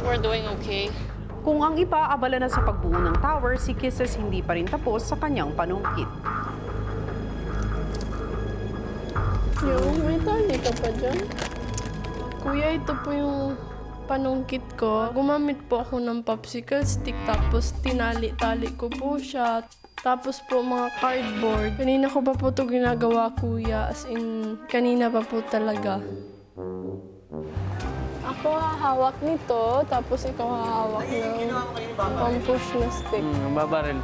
we're doing okay. Kung ang iba abala na sa pagbuo ng tower, si Kisses hindi pa rin tapos sa kanyang panungkit. May tali ka pa dyan? Kuya, ito po yung panungkit ko. Gumamit po ako ng popsicle stick tapos tinali-tali ko po siya. Tapos po mga cardboard. Kanina ko pa po ito ginagawa, kuya. As in, kanina pa po talaga. Ako hahawak nito, tapos ikaw hahawak ng pang-push na stick. Babaril.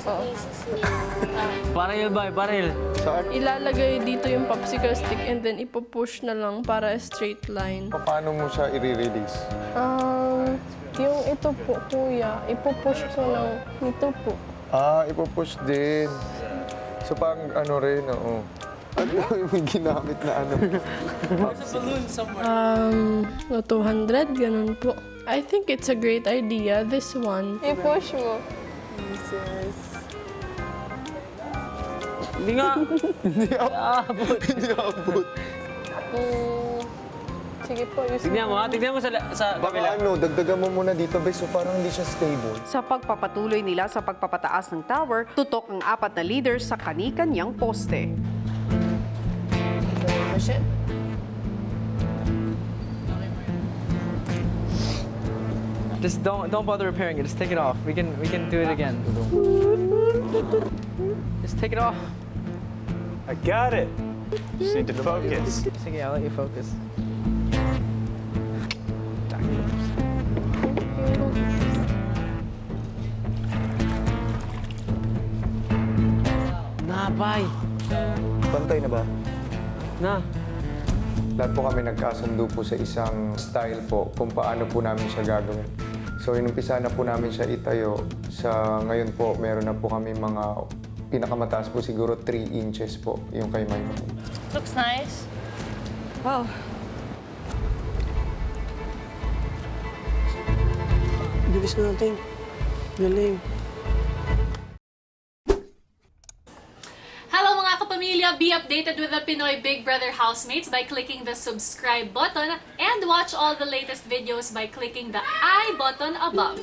Oo. Baril ba? Baril. Ilalagay dito yung popsicle stick and then ipupush na lang para straight line. Paano mo siya i-release? Yung ito po, kuya, ipupush po lang nito po. Ipupush din. So parang ano rin, oo. Ano yung ginamit na ano? There's a balloon somewhere. 200, ganun po. I think it's a great idea, this one. I-push mo. Jesus. Hindi nga. Hindi abot. Sige po, use Tignan mo ha. Tignan mo sa kabila. Baka ano, dagdagan mo muna dito, bes. So parang hindi siya stable. Sa pagpapatuloy nila sa pagpapataas ng tower, tutok ang 4 na leaders sa kani-kanyang poste. Push it. Just don't bother repairing it. Just take it off. We can do it again. Just take it off. I got it. Just need to focus. Sige, I'll let you focus. Nabay. Pantay na ba? Na. Lahat po kami nagkasundo po sa isang style po kung paano po namin siya gagawin. So, inumpisa na po namin siya itayo. Sa ngayon po, meron na po kami mga pinakamataas po siguro 3 inches po yung kay Mike. Looks nice. Wow. Bilis na natin. Galing. Hello mga kapamilya! Be updated with the Pinoy Big Brother housemates by clicking the subscribe button and watch all the latest videos by clicking the I button above.